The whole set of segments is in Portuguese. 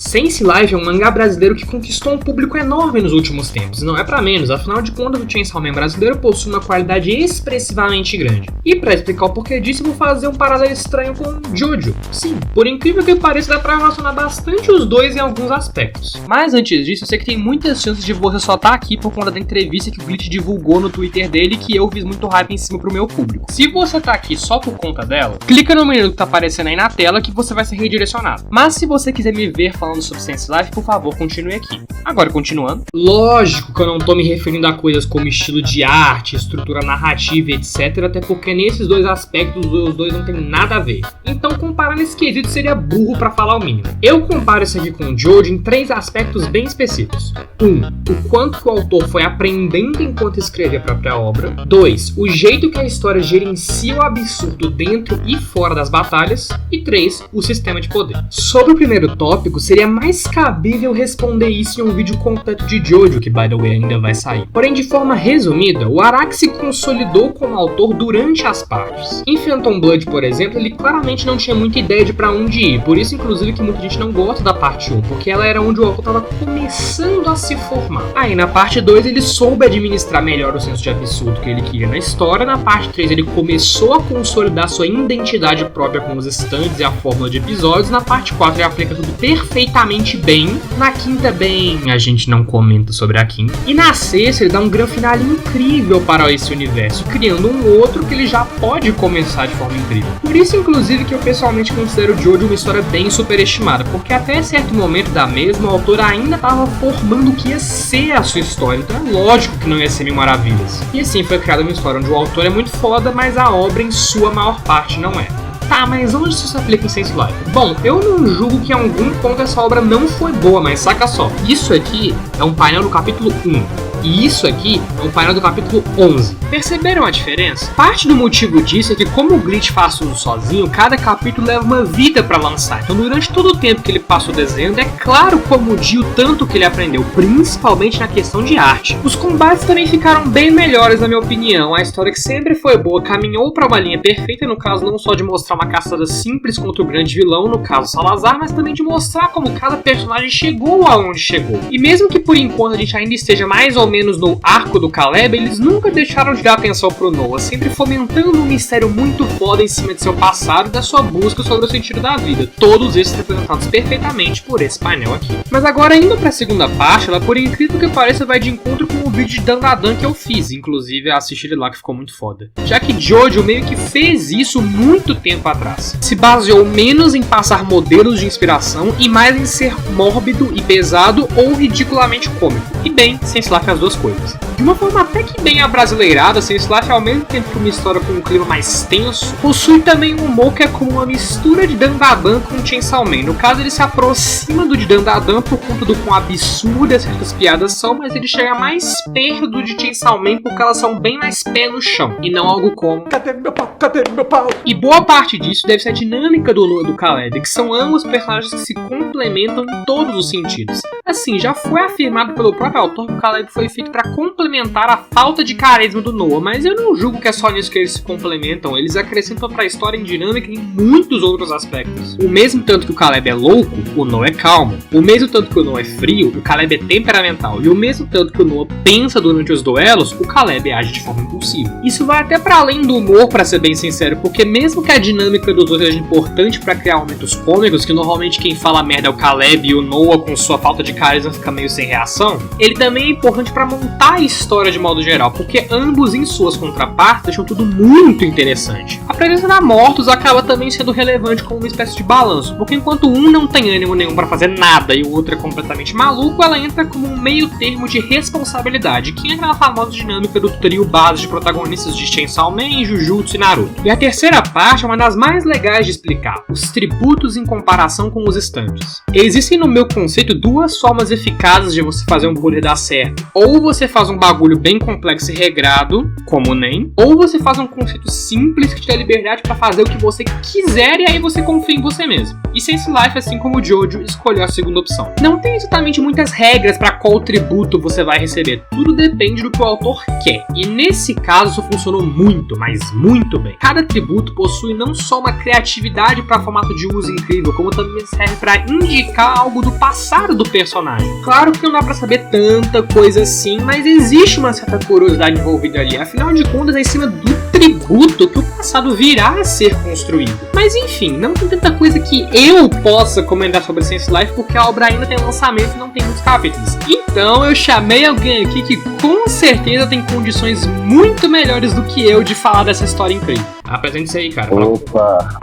Sense Life é um mangá brasileiro que conquistou um público enorme nos últimos tempos, e não é pra menos, afinal de contas o Chainsaw Man brasileiro possui uma qualidade expressivamente grande. E pra explicar o porquê disso, eu vou fazer um paralelo estranho com Jojo. Sim, por incrível que pareça, dá pra relacionar bastante os dois em alguns aspectos. Mas antes disso, eu sei que tem muitas chances de você só estar aqui por conta da entrevista que o Glitch divulgou no Twitter dele, que eu fiz muito hype em cima pro meu público. Se você tá aqui só por conta dela, clica no menu que tá aparecendo aí na tela que você vai ser redirecionado. Mas se você quiser me ver falando sobre Sense Life, por favor, continue aqui. Agora, continuando. Lógico que eu não tô me referindo a coisas como estilo de arte, estrutura narrativa, etc, até porque nesses dois aspectos os dois não tem nada a ver. Então comparar nesse quesito seria burro pra falar o mínimo. Eu comparo isso aqui com o Jojo em 3 aspectos bem específicos. 1. O quanto que o autor foi aprendendo enquanto escrevia a própria obra. 2. O jeito que a história gerencia o absurdo dentro e fora das batalhas. E 3. O sistema de poder. Sobre o primeiro tópico, seria mais cabível responder isso em um vídeo completo de Jojo, que by the way ainda vai sair. Porém, de forma resumida, o Araki se consolidou como autor durante as partes. Em Phantom Blood, por exemplo, ele claramente não tinha muita ideia de pra onde ir, por isso inclusive que muita gente não gosta da parte 1, porque ela era onde o autor estava começando a se formar. Aí na parte 2 ele soube administrar melhor o senso de absurdo que ele queria na história, na parte 3 ele começou a consolidar sua identidade própria com os stands e a fórmula de episódios, na parte 4 ele aplica tudo perfeitamente bem, na quinta bem, a gente não comenta sobre a quinta, e na sexta ele dá um grande final incrível para esse universo, criando um outro que ele já pode começar de forma incrível. Por isso inclusive que eu pessoalmente considero Jojo uma história bem superestimada, porque até certo momento da mesma, o autor ainda estava formando o que ia ser a sua história, então é lógico que não ia ser mil maravilhas. E assim foi criada uma história onde o autor é muito foda, mas a obra em sua maior parte não é. Tá, mas onde isso se aplica em Sense Life? Bom, eu não julgo que em algum ponto essa obra não foi boa, mas saca só, isso aqui é um painel do capítulo 1. E isso aqui é o painel do capítulo 11. Perceberam a diferença? Parte do motivo disso é que como o Glitch faz tudo sozinho, cada capítulo leva uma vida pra lançar. Então durante todo o tempo que ele passou desenhando, é claro como o tanto que ele aprendeu, principalmente na questão de arte. Os combates também ficaram bem melhores na minha opinião. A história que sempre foi boa caminhou pra uma linha perfeita, no caso não só de mostrar uma caçada simples contra o grande vilão, no caso Salazar, mas também de mostrar como cada personagem chegou aonde chegou. E mesmo que por enquanto a gente ainda esteja mais ou menos no arco do Caleb, eles nunca deixaram de dar atenção pro Noah, sempre fomentando um mistério muito foda em cima de seu passado e da sua busca sobre o sentido da vida, todos esses representados perfeitamente por esse painel aqui. Mas agora indo pra segunda parte, ela por incrível que pareça vai de encontro com o vídeo de Dandadan que eu fiz, inclusive assistir ele lá que ficou muito foda. Já que Jojo meio que fez isso muito tempo atrás. Se baseou menos em passar modelos de inspiração e mais em ser mórbido e pesado ou ridiculamente cômico. E bem, Sense Life as duas coisas. De uma forma até que bem abrasileirada, Sense Life ao mesmo tempo que uma história com um clima mais tenso, possui também um humor que é como uma mistura de Dandadan com Chainsaw Man. No caso ele se aproxima do de Dandadan por conta do quão absurdas certas piadas são, mas ele chega mais perto do de Chainsaw Man porque elas são bem mais pé no chão, e não algo como cadê meu pau, cadê meu pau? E boa parte disso deve ser a dinâmica do Noah e do Caleb, que são ambos personagens que se complementam em todos os sentidos. Assim, já foi afirmado pelo próprio autor que o Caleb foi feito para complementar a falta de carisma do Noah, mas eu não julgo que é só nisso que eles se complementam, eles acrescentam para a história em dinâmica em muitos outros aspectos. O mesmo tanto que o Caleb é louco, o Noah é calmo. O mesmo tanto que o Noah é frio, o Caleb é temperamental. E o mesmo tanto que o Noah pensa durante os duelos, o Caleb age de forma impulsiva. Isso vai até para além do humor, para ser bem sincero, porque mesmo que a dinâmica dos dois seja importante para criar momentos cômicos, que normalmente quem fala merda é o Caleb e o Noah com sua falta de carisma fica meio sem reação, ele também é importante para montar a história de modo geral, porque ambos em suas contrapartes deixam tudo muito interessante. A presença da Mortus acaba também sendo relevante como uma espécie de balanço, porque enquanto um não tem ânimo nenhum para fazer nada e o outro é completamente maluco, ela entra como um meio termo de responsabilidade, que entra na famosa dinâmica do trio base de protagonistas de Chainsaw Man, Jujutsu e Naruto. E a terceira parte é uma das mais legais de explicar, os tributos em comparação com os stands. Existem no meu conceito duas formas eficazes de você fazer um poder dar certo. Ou você faz um bagulho bem complexo e regrado, como o NEM, ou você faz um conceito simples que te dá liberdade para fazer o que você quiser e aí você confia em você mesmo. E Sense Life, assim como o Jojo, escolheu a segunda opção. Não tem exatamente muitas regras para qual tributo você vai receber, tudo depende do que o autor quer. E nesse caso isso funcionou muito, mas muito bem. Cada tributo possui não só uma criatividade para formato de uso incrível, como também serve para indicar algo do passado do personagem. Claro que não dá para saber tanta coisa assim, mas existe uma certa curiosidade envolvida ali. Afinal de contas, é em cima do tributo que o passado virá a ser construído. Mas enfim, não tem tanta coisa que eu possa comentar sobre Slice Life, porque a obra ainda tem lançamento e não tem muitos capítulos. Então eu chamei alguém aqui que com certeza tem condições muito melhores do que eu de falar dessa história incrível. Apresente-se aí, cara. Opa!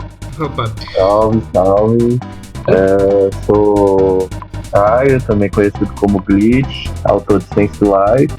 Salve! Sou Caio, também conhecido como Glitch, autor de Slice Life.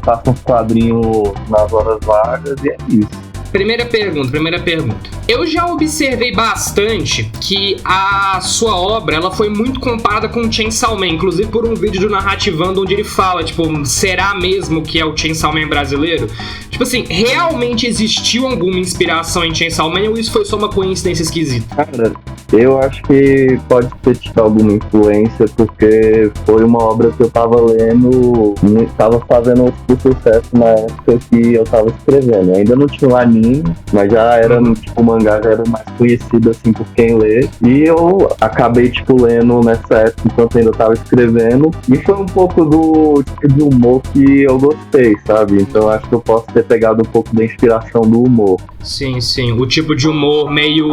Faço uns quadrinhos nas horas vagas e é isso. Primeira pergunta. Eu já observei bastante que a sua obra ela foi muito comparada com o Chainsaw Man, inclusive por um vídeo do Narrativando onde ele fala, tipo, será mesmo que é o Chainsaw Man brasileiro? Tipo assim, realmente existiu alguma inspiração em Chainsaw Man ou isso foi só uma coincidência esquisita? Cara, eu acho que pode ter tido alguma influência, porque foi uma obra que eu tava lendo, tava fazendo sucesso na época que eu tava escrevendo. Ainda não tinha um anime, mas já era, tipo, o mangá já era mais conhecido, assim, por quem lê. E eu acabei, tipo, lendo nessa época, enquanto ainda tava escrevendo. E foi um pouco do tipo de humor que eu gostei, sabe? Então acho que eu posso ter pegado um pouco da inspiração do humor. Sim, o tipo de humor meio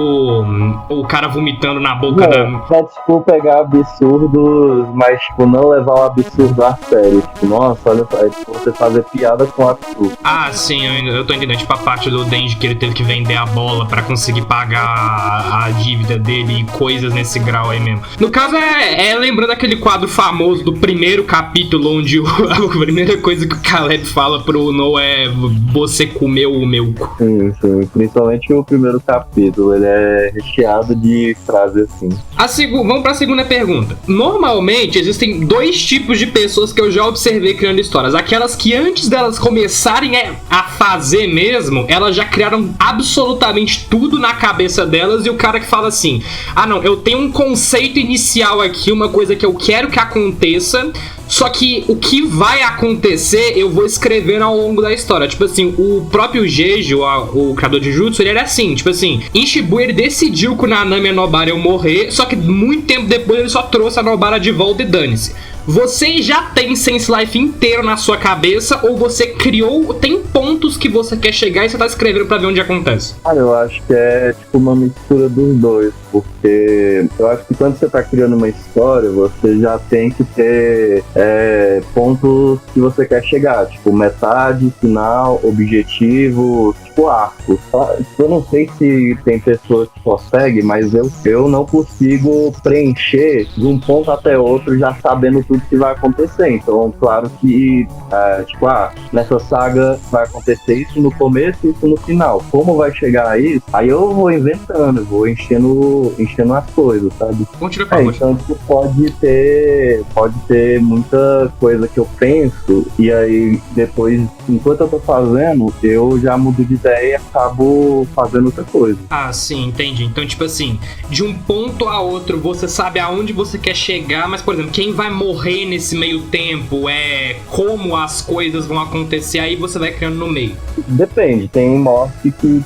o cara vomitando na boca da... É tipo pegar absurdos, mas tipo não levar o absurdo a sério. Tipo, nossa, olha só, é tipo você fazer piada com absurdo. Ah, sim, eu tô entendendo. Tipo a parte do Denji que ele teve que vender a bola pra conseguir pagar a dívida dele e coisas nesse grau aí mesmo. No caso lembrando aquele quadro famoso do primeiro capítulo onde a primeira coisa que o Caleb fala pro Noah é você comeu o meu cu. Sim. Principalmente o primeiro capítulo, ele é recheado de frases assim. Vamos pra segunda pergunta. Normalmente existem dois tipos de pessoas que eu já observei criando histórias. Aquelas que antes delas começarem a fazer mesmo, elas já criaram absolutamente tudo na cabeça delas, e o cara que fala assim, não, eu tenho um conceito inicial aqui, uma coisa que eu quero que aconteça, só que o que vai acontecer eu vou escrevendo ao longo da história. Tipo assim, o próprio Jeju, o criador de Jutsu, ele era assim, tipo assim, em Shibuya ele decidiu que o Nanami e a Nobara iam morrer, só que muito tempo depois ele só trouxe a Nobara de volta e dane-se. Você já tem Sense Life inteiro na sua cabeça ou você criou, tem pontos que você quer chegar e você tá escrevendo pra ver onde acontece? Eu acho que é tipo uma mistura dos dois, porque eu acho que quando você tá criando uma história, você já tem que ter pontos que você quer chegar, tipo metade, final, objetivo, tipo arco. Eu não sei se tem pessoas que conseguem, mas eu não consigo preencher de um ponto até outro já sabendo tudo que vai acontecer. Então, claro que, nessa saga vai acontecer isso no começo e isso no final. Como vai chegar a isso? Aí eu vou inventando, vou enchendo as coisas, sabe? Então, tipo, pode ter muita coisa que eu penso e aí depois, enquanto eu tô fazendo, eu já mudo de ideia e acabo fazendo outra coisa. Ah, sim, entendi. Então, tipo assim, de um ponto a outro, você sabe aonde você quer chegar, mas, por exemplo, quem vai morrer nesse meio tempo, como as coisas vão acontecer, aí você vai criando no meio. Depende, tem morte que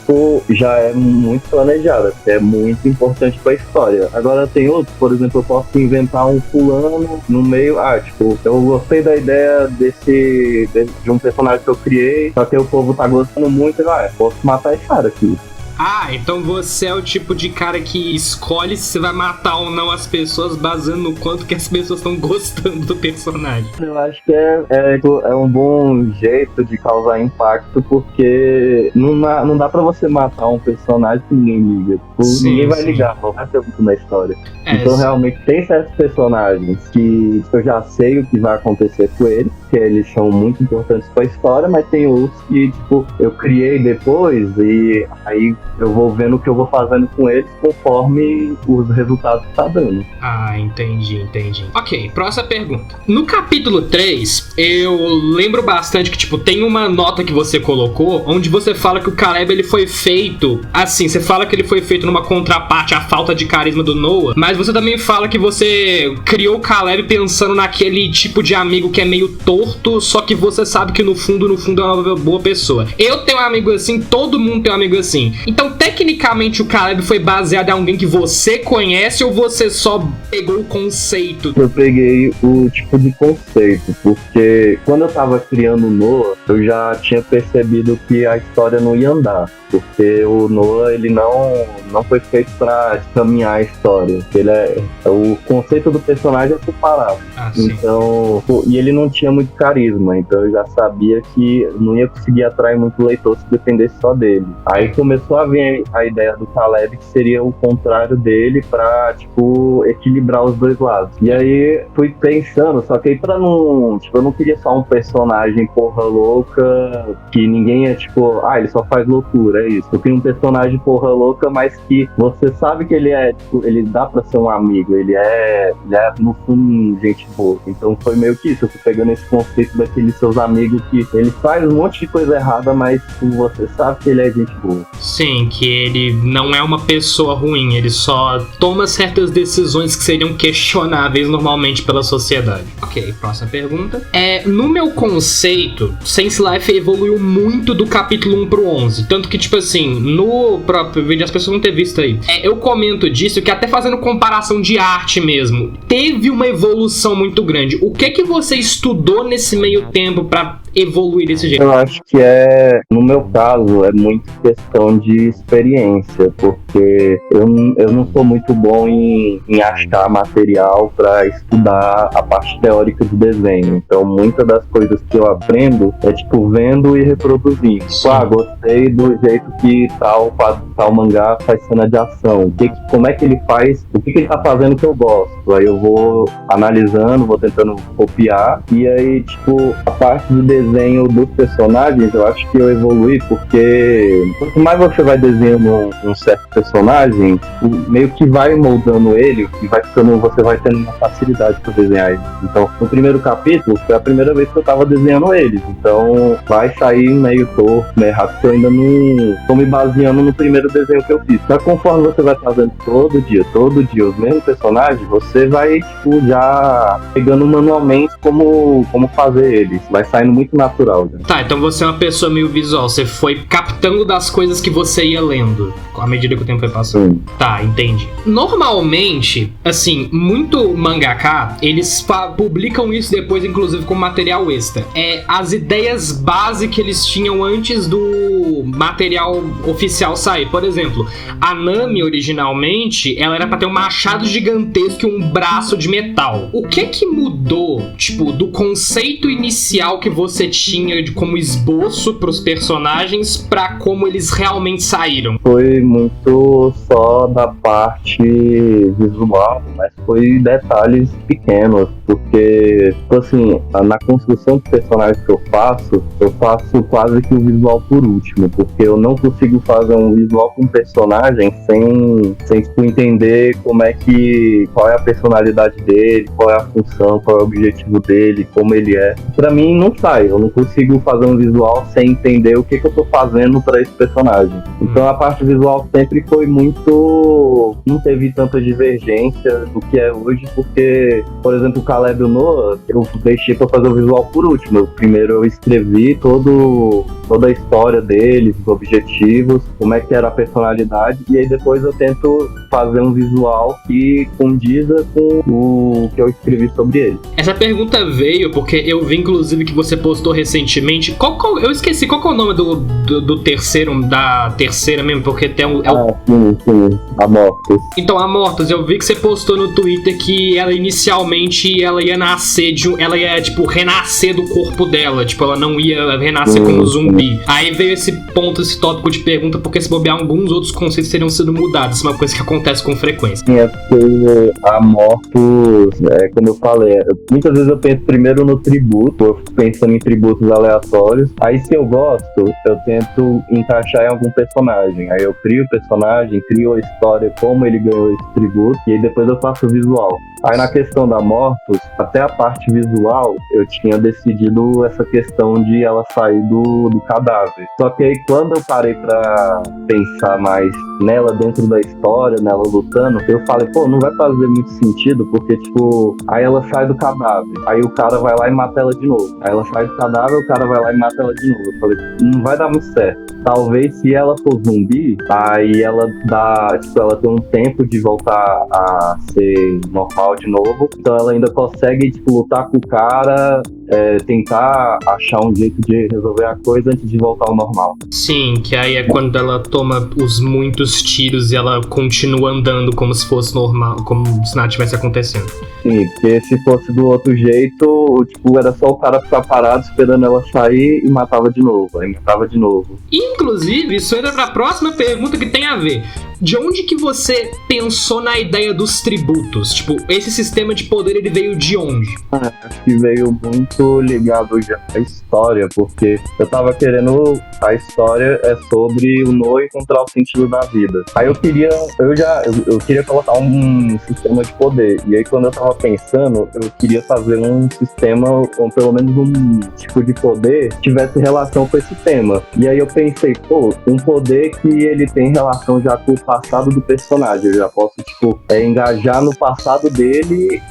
já é muito planejada, que é muito importante pra história. Agora tem outros, por exemplo, eu posso inventar um fulano no meio, eu gostei da ideia de um personagem que eu criei, só que o povo tá gostando muito, posso matar esse cara aqui. Então você é o tipo de cara que escolhe se você vai matar ou não as pessoas baseando no quanto que as pessoas estão gostando do personagem. Eu acho que é um bom jeito de causar impacto, porque não dá pra você matar um personagem que ninguém liga. Ninguém vai ligar, não vai ter muito na história. Então realmente tem certos personagens que eu já sei o que vai acontecer com eles, que eles são muito importantes pra história, mas tem outros que, tipo, eu criei depois e aí eu vou vendo o que eu vou fazendo com eles conforme os resultados que tá dando. Ah, entendi. Ok, próxima pergunta. No capítulo 3, eu lembro bastante que, tipo, tem uma nota que você colocou, onde você fala que o Caleb, ele foi feito, assim, você fala que ele foi feito numa contraparte à falta de carisma do Noah, mas você também fala que você criou o Caleb pensando naquele tipo de amigo que é meio torto, só que você sabe que no fundo é uma boa pessoa. Eu tenho um amigo assim, todo mundo tem um amigo assim. Então, tecnicamente, o Caleb foi baseado em alguém que você conhece ou você só pegou o conceito? Eu peguei o tipo de conceito, porque quando eu tava criando o Noah, eu já tinha percebido que a história não ia andar. Porque o Noah, ele não foi feito pra caminhar a história. O conceito do personagem é separado. Então, e ele não tinha muito carisma, então eu já sabia que não ia conseguir atrair muito leitor se dependesse só dele. Aí começou a vir a ideia do Caleb, que seria o contrário dele, pra, tipo, equilibrar os dois lados. E aí fui pensando, só que aí pra não, tipo, eu não queria só um personagem porra louca, que ninguém é, tipo, ele só faz loucura. É isso. Eu queria um personagem porra louca, mas que você sabe que ele é, tipo, ele dá pra ser um amigo, ele é no fundo gente boa. Então foi meio que isso, eu fui pegando esse conceito daqueles seus amigos que ele faz um monte de coisa errada, mas você sabe que ele é gente boa. Sim, que ele não é uma pessoa ruim, ele só toma certas decisões que seriam questionáveis normalmente pela sociedade. Ok, próxima pergunta. No meu conceito, Sense Life evoluiu muito do capítulo 1 pro 11, tanto que, tipo assim, no próprio vídeo, as pessoas não ter visto aí, eu comento disso, que até fazendo comparação de arte mesmo, teve uma evolução muito grande. O que você estudou nesse meio tempo pra evoluir desse jeito? Eu acho que no meu caso, é muito questão de experiência, porque eu não sou muito bom em achar material para estudar a parte teórica de desenho. Então, muitas das coisas que eu aprendo é, tipo, vendo e reproduzindo. Tipo, gostei do jeito que tal mangá faz cena de ação. Como é que ele faz, o que ele tá fazendo que eu gosto. Aí eu vou analisando, vou tentando copiar, e aí, tipo, a parte de desenho dos personagens, eu acho que eu evolui, porque quanto mais você vai desenhando um certo personagem, meio que vai moldando ele, e você vai tendo uma facilidade para desenhar ele. Então, no primeiro capítulo, foi a primeira vez que eu tava desenhando eles, então vai sair meio torto, meio errado, porque eu ainda não tô me baseando no primeiro desenho que eu fiz. Mas conforme você vai fazendo todo dia os mesmos personagens, você vai, tipo, já pegando manualmente como fazer eles. Vai saindo muito natural, já. Tá, então você é uma pessoa meio visual, você foi captando das coisas que você ia lendo à medida que o tempo foi passando. Sim. Tá, entendi. Normalmente, assim, muito mangaka, eles publicam isso depois, inclusive, como material extra. As ideias base que eles tinham antes do material oficial sair. Por exemplo, a Nami, originalmente, ela era pra ter um machado gigantesco e um braço de metal. O que mudou, tipo, do conceito inicial que você tinha como esboço pros personagens pra como eles realmente saíram? Foi muito só da parte visual, mas foi detalhes pequenos, porque, tipo assim, na construção de personagens que eu faço quase que o visual por último, porque eu não consigo fazer um visual com um personagem sem tipo, entender qual é a personalidade dele, qual é a função, qual é o objetivo dele, como ele é. Pra mim não sai, eu não consigo fazer um visual sem entender o que eu tô fazendo pra esse personagem. Então a parte visual sempre foi muito... não teve tanta divergência do que é hoje, porque, por exemplo, o Caleb e o Noah, eu deixei pra fazer o visual por último. Primeiro eu escrevi toda a história deles, os objetivos, como é que era a personalidade, e aí depois eu tento fazer um visual que condiza com o que eu escrevi sobre ele. Essa pergunta veio porque eu vi, inclusive, que você postou recentemente. Eu esqueci, qual que é o nome do terceiro, da terceira mesmo, porque tem sim, Amorphous. Então, Amorphous, eu vi que você postou no Twitter que ela inicialmente ia nascer ela ia, tipo, renascer do corpo dela, tipo, ela não ia renascer como zumbi. Aí veio esse tópico de pergunta, porque se bobear alguns outros conceitos teriam sido mudados. Isso é uma coisa que acontece com frequência. É porque a Mortus, como eu falei, muitas vezes eu penso primeiro no tributo, eu fico pensando em tributos aleatórios. Aí se eu gosto, eu tento encaixar em algum personagem. Aí eu crio o personagem, crio a história, como ele ganhou esse tributo, e aí depois eu faço o visual. Aí na questão da Mortus, até a parte visual, eu tinha decidido essa questão de ela sair do cadáver. Só que aí quando eu parei pra pensar mais nela dentro da história, nela lutando, eu falei, pô, não vai fazer muito sentido, porque tipo, aí ela sai do cadáver, aí o cara vai lá e mata ela de novo. Aí ela sai do cadáver, o cara vai lá e mata ela de novo. Eu falei, não vai dar muito certo. Talvez se ela for zumbi, aí ela dá, tipo, ela tem um tempo de voltar a ser normal de novo, então ela ainda consegue, tipo, lutar com o cara, tentar achar um jeito de resolver a coisa antes de voltar ao normal. Sim, que aí é quando ela toma os muitos tiros e ela continua andando como se fosse normal, como se nada tivesse acontecendo. Sim, porque se fosse do outro jeito, tipo, era só o cara ficar parado esperando ela sair e matava de novo, aí matava de novo. Inclusive, isso entra pra próxima pergunta que tem a ver. De onde que você pensou na ideia dos tributos? Tipo, esse sistema de poder, ele veio de onde? Acho que veio muito ligado já à história, porque eu tava querendo... A história é sobre o Noah encontrar o sentido da vida. Aí eu queria colocar um sistema de poder. E aí quando eu tava pensando, eu queria fazer um sistema, ou pelo menos um tipo de poder que tivesse relação com esse tema. E aí eu pensei, pô, um poder que ele tem relação já com o passado do personagem. Eu já posso, tipo, engajar no passado dele,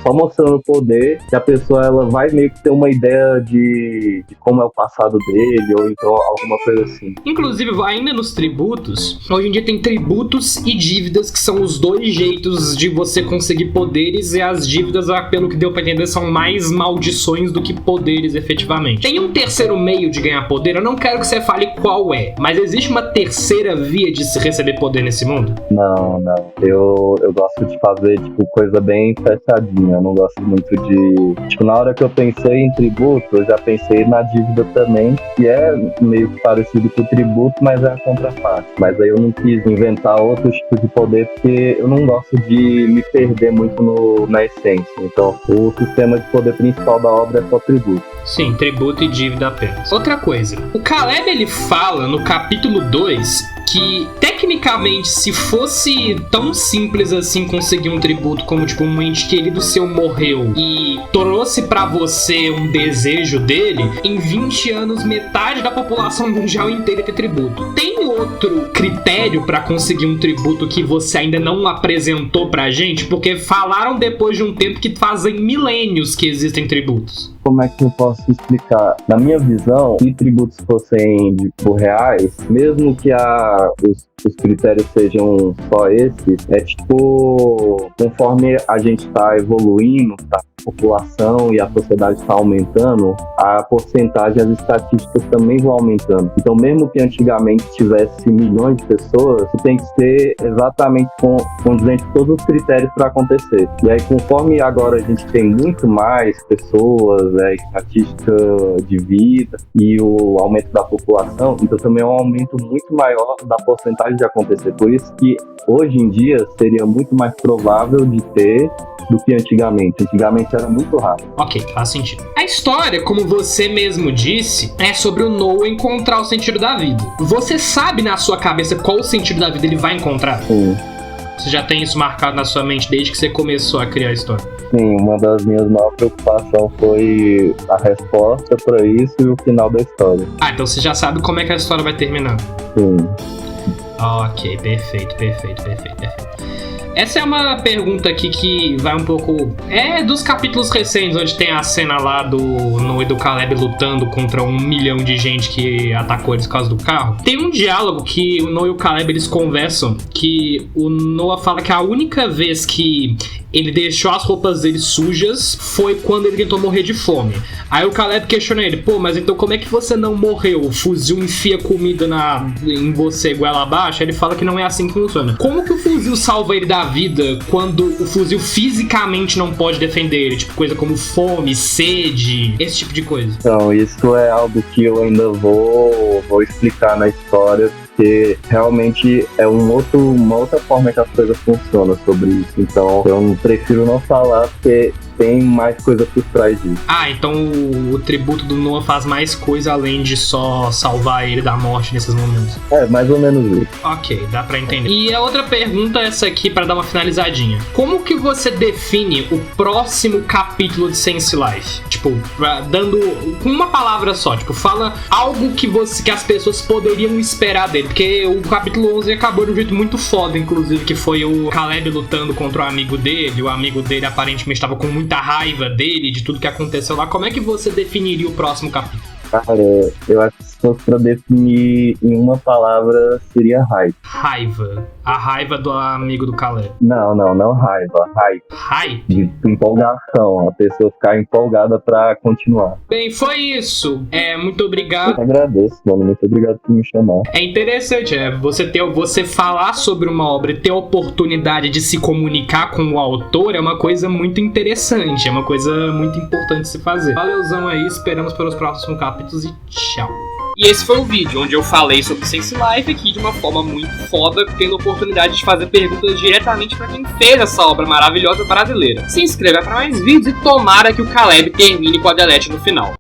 só mostrando o poder, que a pessoa ela vai meio que ter uma ideia de como é o passado dele, ou então alguma coisa assim. Inclusive, ainda nos tributos, hoje em dia tem tributos e dívidas, que são os dois jeitos de você conseguir poderes, e as dívidas, pelo que deu pra entender, são mais maldições do que poderes efetivamente. Tem um terceiro meio de ganhar poder, eu não quero que você fale qual é, mas existe uma terceira via de se receber poder nesse mundo? Não. Eu gosto de fazer, tipo, coisa bem fechadinha. Eu não gosto muito de... Tipo, na hora que eu pensei em tributo, eu já pensei na dívida também, que é meio que parecido com o tributo, mas é a contraparte. Mas aí eu não quis inventar outro tipo de poder, porque eu não gosto de me perder muito na essência. Então, o sistema de poder principal da obra é só tributo. Sim, tributo e dívida apenas. Outra coisa, o Caleb, ele fala no capítulo 2 que, tecnicamente, se fosse tão simples assim conseguir um tributo como, tipo, um ente querido seu morreu e trouxe pra você um desejo dele, em 20 anos, metade da população mundial inteira ia ter tributo. Tem outro critério pra conseguir um tributo que você ainda não apresentou pra gente? Porque falaram depois de um tempo que fazem milênios que existem tributos. Como é que eu posso explicar? Na minha visão, se tributos fossem tipo, reais, mesmo que os critérios sejam só esses, é tipo, conforme a gente tá evoluindo, a população e a sociedade está aumentando, a porcentagem, as estatísticas também vão aumentando. Então, mesmo que antigamente tivesse milhões de pessoas, tem que ser exatamente condizente com todos os critérios para acontecer. E aí, conforme agora a gente tem muito mais pessoas, estatística de vida e o aumento da população, então também é um aumento muito maior da porcentagem de acontecer. Por isso que hoje em dia seria muito mais provável de ter do que antigamente. Antigamente era muito raro. Ok, faz sentido. A história, como você mesmo disse, é sobre o Noah encontrar o sentido da vida. Você sabe na sua cabeça qual o sentido da vida ele vai encontrar? Sim. Você já tem isso marcado na sua mente desde que você começou a criar a história? Sim, uma das minhas maiores preocupações foi a resposta para isso e o final da história. Ah, então você já sabe como é que a história vai terminar. Sim. Ok, perfeito. Essa é uma pergunta aqui que vai um pouco... É dos capítulos recentes, onde tem a cena lá do Noah e do Caleb lutando contra 1 milhão de gente que atacou eles por causa do carro. Tem um diálogo que o Noah e o Caleb, eles conversam, que o Noah fala que a única vez que ele deixou as roupas dele sujas foi quando ele tentou morrer de fome. Aí o Caleb questiona ele, pô, mas então como é que você não morreu? O fuzil enfia comida em você goela abaixo? Ele fala que não é assim que funciona. Como que o fuzil salva ele da vida quando o fuzil fisicamente não pode defender ele? Tipo, coisa como fome, sede, esse tipo de coisa. Então, isso é algo que eu ainda vou explicar na história, porque realmente é uma outra forma que as coisas funcionam sobre isso. Então eu prefiro não falar, porque tem mais coisa por trás disso. Então o tributo do Noah faz mais coisa além de só salvar ele da morte nesses momentos. Mais ou menos isso. Ok, dá pra entender. E a outra pergunta é essa aqui, pra dar uma finalizadinha. Como que você define o próximo capítulo de Sense Life? Tipo, dando com uma palavra só, tipo, fala algo que as pessoas poderiam esperar dele, porque o capítulo 11 acabou de um jeito muito foda, inclusive, que foi o Caleb lutando contra o amigo dele aparentemente estava com muita raiva dele, de tudo que aconteceu lá. Como é que você definiria o próximo capítulo? Cara, eu acho que se fosse pra definir em uma palavra, seria raiva. Raiva. A raiva do amigo do Caleb. Não raiva. Hype? De empolgação, a pessoa ficar empolgada pra continuar. Bem, foi isso. Muito obrigado. Eu agradeço, mano. Muito obrigado por me chamar. É interessante, você falar sobre uma obra e ter a oportunidade de se comunicar com o autor é uma coisa muito interessante, é uma coisa muito importante de se fazer. Valeuzão aí, esperamos pelos próximos capítulos e tchau. E esse foi o vídeo onde eu falei sobre Sense Life aqui de uma forma muito foda, tendo a oportunidade de fazer perguntas diretamente pra quem fez essa obra maravilhosa brasileira. Se inscreva para mais vídeos e tomara que o Caleb termine com a Delete no final.